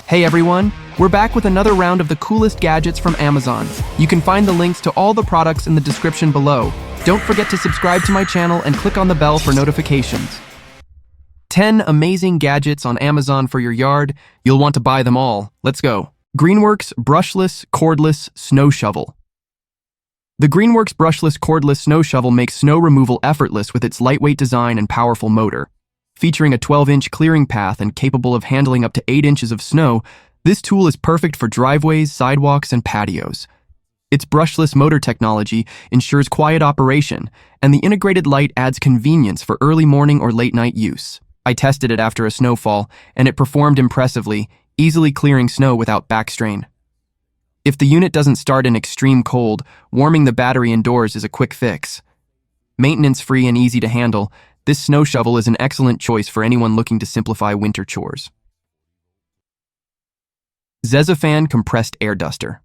Hey everyone, we're back with another round of the coolest gadgets from Amazon. You can find the links to all the products in the description below. Don't forget to subscribe to my channel and click on the bell for notifications. 10 amazing gadgets on Amazon for your yard. You'll want to buy them all. Let's go. Greenworks Brushless Cordless Snow Shovel. The Greenworks Brushless Cordless Snow Shovel makes snow removal effortless with its lightweight design and powerful motor. Featuring a 12-inch clearing path and capable of handling up to 8 inches of snow, this tool is perfect for driveways, sidewalks, and patios. Its brushless motor technology ensures quiet operation, and the integrated light adds convenience for early morning or late-night use. I tested it after a snowfall, and it performed impressively, easily clearing snow without back strain. If the unit doesn't start in extreme cold, warming the battery indoors is a quick fix. Maintenance-free and easy to handle, this snow shovel is an excellent choice for anyone looking to simplify winter chores. Zezzofan Compressed Air Duster.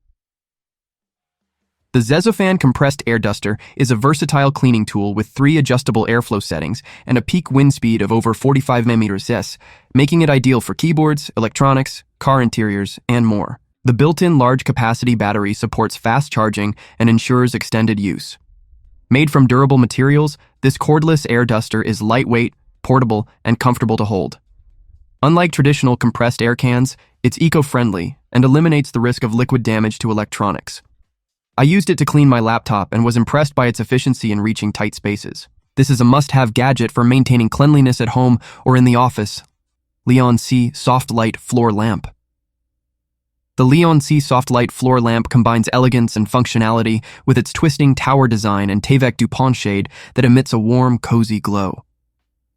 The Zezzofan Compressed Air Duster is a versatile cleaning tool with 3 adjustable airflow settings and a peak wind speed of over 45 mm/s, making it ideal for keyboards, electronics, car interiors, and more. The built-in large-capacity battery supports fast charging and ensures extended use. Made from durable materials, this cordless air duster is lightweight, portable, and comfortable to hold. Unlike traditional compressed air cans, it's eco-friendly and eliminates the risk of liquid damage to electronics. I used it to clean my laptop and was impressed by its efficiency in reaching tight spaces. This is a must-have gadget for maintaining cleanliness at home or in the office. LEONC Soft Light Floor Lamp. The LEONC Soft Light Floor Lamp combines elegance and functionality with its twisting tower design and Tevec DuPont shade that emits a warm, cozy glow.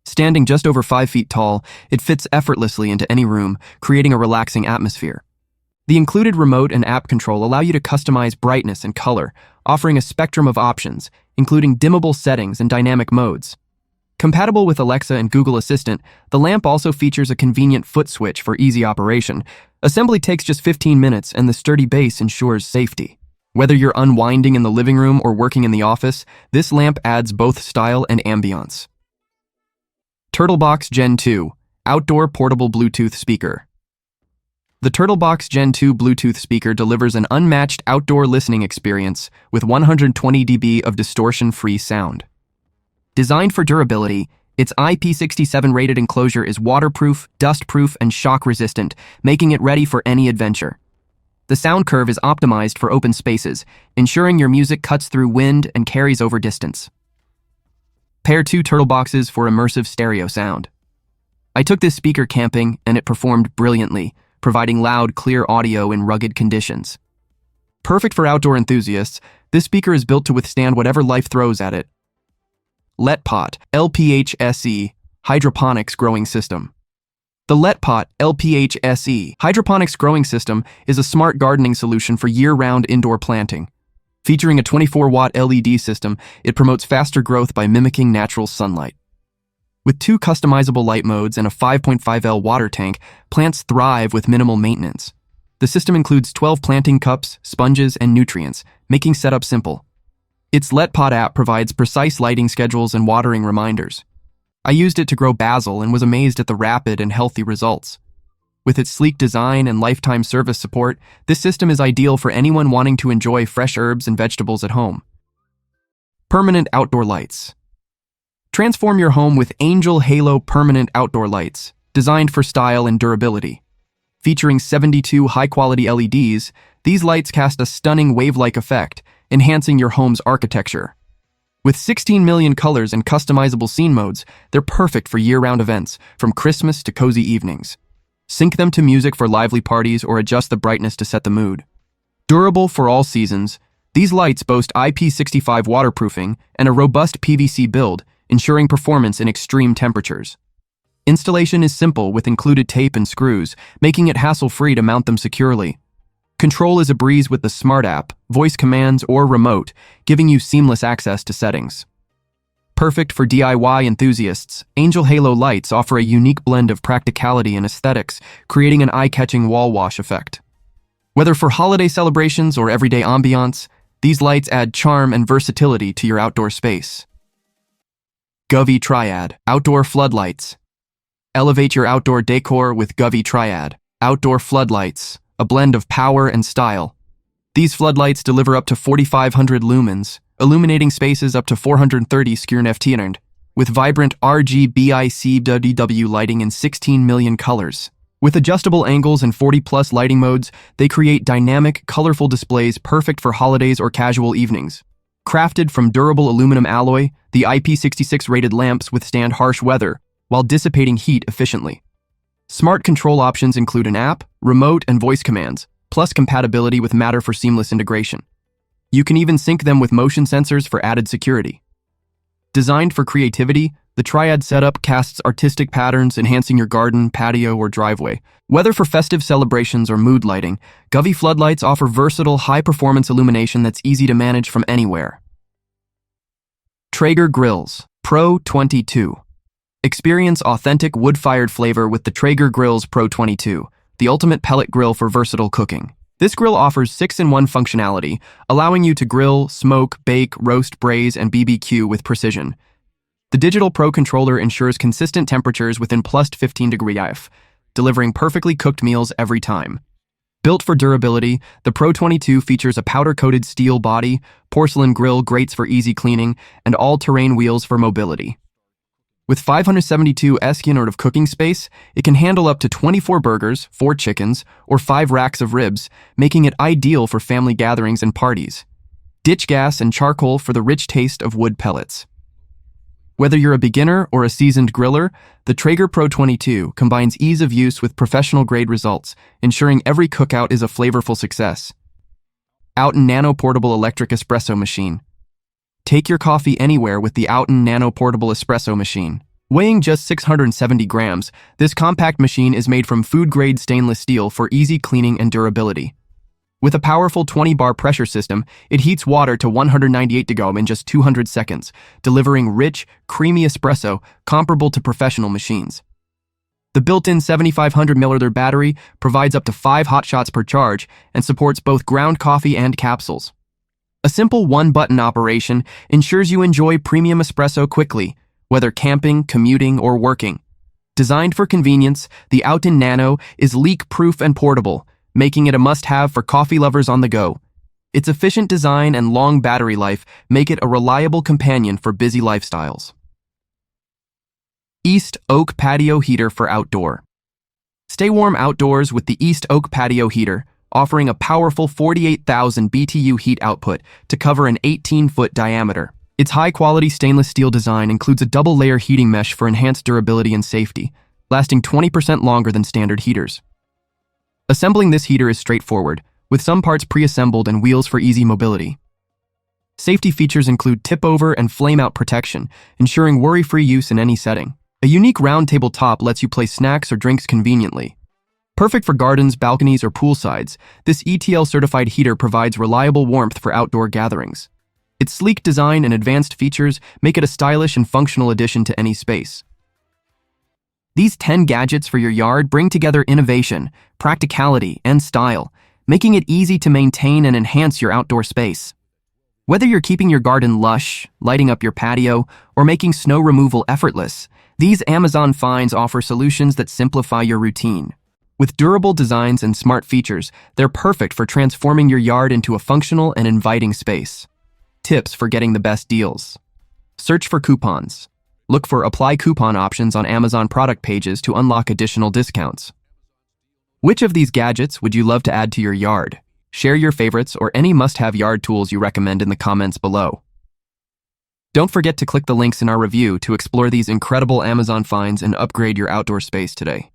Standing just over 5 feet tall, it fits effortlessly into any room, creating a relaxing atmosphere. The included remote and app control allow you to customize brightness and color, offering a spectrum of options, including dimmable settings and dynamic modes. Compatible with Alexa and Google Assistant, the lamp also features a convenient foot switch for easy operation. Assembly takes just 15 minutes, and the sturdy base ensures safety. Whether you're unwinding in the living room or working in the office, this lamp adds both style and ambiance. Turtlebox Gen 2 Outdoor Portable Bluetooth Speaker. The Turtlebox Gen 2 Bluetooth speaker delivers an unmatched outdoor listening experience with 120 dB of distortion-free sound. Designed for durability, its IP67 rated enclosure is waterproof, dustproof, and shock-resistant, making it ready for any adventure. The sound curve is optimized for open spaces, ensuring your music cuts through wind and carries over distance. Pair 2 Turtleboxes for immersive stereo sound. I took this speaker camping, and it performed brilliantly, providing loud, clear audio in rugged conditions. Perfect for outdoor enthusiasts, this speaker is built to withstand whatever life throws at it. LetPot LPH-SE Hydroponics Growing System. The LetPot LPH-SE Hydroponics Growing System is a smart gardening solution for year-round indoor planting. Featuring a 24-watt LED system, it promotes faster growth by mimicking natural sunlight. With 2 customizable light modes and a 5.5L water tank, plants thrive with minimal maintenance. The system includes 12 planting cups, sponges, and nutrients, making setup simple. Its LetPot app provides precise lighting schedules and watering reminders. I used it to grow basil and was amazed at the rapid and healthy results. With its sleek design and lifetime service support, this system is ideal for anyone wanting to enjoy fresh herbs and vegetables at home. Permanent Outdoor Lights. Transform your home with Angel Halo Permanent Outdoor Lights, designed for style and durability. Featuring 72 high-quality LEDs, these lights cast a stunning wave-like effect, enhancing your home's architecture. With 16 million colors and customizable scene modes, they're perfect for year-round events, from Christmas to cozy evenings. Sync them to music for lively parties or adjust the brightness to set the mood. Durable for all seasons, these lights boast IP65 waterproofing and a robust PVC build, ensuring performance in extreme temperatures. Installation is simple with included tape and screws, making it hassle-free to mount them securely. Control is a breeze with the Smart app, voice commands, or remote, giving you seamless access to settings. Perfect for DIY enthusiasts, Angel Halo lights offer a unique blend of practicality and aesthetics, creating an eye-catching wall wash effect. Whether for holiday celebrations or everyday ambiance, these lights add charm and versatility to your outdoor space. Govee Triad Outdoor Floodlights. Elevate your outdoor decor with Govee Triad. Outdoor floodlights, a blend of power and style. These floodlights deliver up to 4,500 lumens, illuminating spaces up to 430 skirneftierned, with vibrant RGBICWW lighting in 16 million colors. With adjustable angles and 40-plus lighting modes, they create dynamic, colorful displays perfect for holidays or casual evenings. Crafted from durable aluminum alloy, the IP66-rated lamps withstand harsh weather while dissipating heat efficiently. Smart control options include an app, remote, and voice commands, plus compatibility with Matter for seamless integration. You can even sync them with motion sensors for added security. Designed for creativity, the Triad setup casts artistic patterns, enhancing your garden, patio, or driveway. Whether for festive celebrations or mood lighting, Govee floodlights offer versatile, high-performance illumination that's easy to manage from anywhere. Traeger Grills Pro 22. Experience authentic wood-fired flavor with the Traeger Grills Pro 22, the ultimate pellet grill for versatile cooking. This grill offers 6-in-1 functionality, allowing you to grill, smoke, bake, roast, braise, and BBQ with precision. The Digital Pro controller ensures consistent temperatures within plus 15 degrees F, delivering perfectly cooked meals every time. Built for durability, the Pro 22 features a powder-coated steel body, porcelain grill grates for easy cleaning, and all-terrain wheels for mobility. With 572 sq of cooking space, it can handle up to 24 burgers, 4 chickens, or 5 racks of ribs, making it ideal for family gatherings and parties. Ditch gas and charcoal for the rich taste of wood pellets. Whether you're a beginner or a seasoned griller, the Traeger Pro 22 combines ease of use with professional-grade results, ensuring every cookout is a flavorful success. Outin Nano Portable Electric Espresso Machine. Take your coffee anywhere with the Outin Nano Portable Espresso Machine. Weighing just 670 grams, this compact machine is made from food-grade stainless steel for easy cleaning and durability. With a powerful 20-bar pressure system, it heats water to 198 degrees in just 200 seconds, delivering rich, creamy espresso comparable to professional machines. The built-in 7,500 mAh battery provides up to 5 hot shots per charge and supports both ground coffee and capsules. A simple one-button operation ensures you enjoy premium espresso quickly, whether camping, commuting, or working. Designed for convenience, the Outin Nano is leak-proof and portable, making it a must-have for coffee lovers on the go. Its efficient design and long battery life make it a reliable companion for busy lifestyles. East Oak Patio Heater for Outdoor. Stay warm outdoors with the East Oak Patio Heater, offering a powerful 48,000 BTU heat output to cover an 18-foot diameter. Its high-quality stainless steel design includes a double-layer heating mesh for enhanced durability and safety, lasting 20% longer than standard heaters. Assembling this heater is straightforward, with some parts pre-assembled and wheels for easy mobility. Safety features include tip-over and flame-out protection, ensuring worry-free use in any setting. A unique round table top lets you place snacks or drinks conveniently. Perfect for gardens, balconies, or poolsides, this ETL-certified heater provides reliable warmth for outdoor gatherings. Its sleek design and advanced features make it a stylish and functional addition to any space. These 10 gadgets for your yard bring together innovation, practicality, and style, making it easy to maintain and enhance your outdoor space. Whether you're keeping your garden lush, lighting up your patio, or making snow removal effortless, these Amazon finds offer solutions that simplify your routine. With durable designs and smart features, they're perfect for transforming your yard into a functional and inviting space. Tips for getting the best deals. Search for coupons. Look for apply coupon options on Amazon product pages to unlock additional discounts. Which of these gadgets would you love to add to your yard? Share your favorites or any must-have yard tools you recommend in the comments below. Don't forget to click the links in our review to explore these incredible Amazon finds and upgrade your outdoor space today.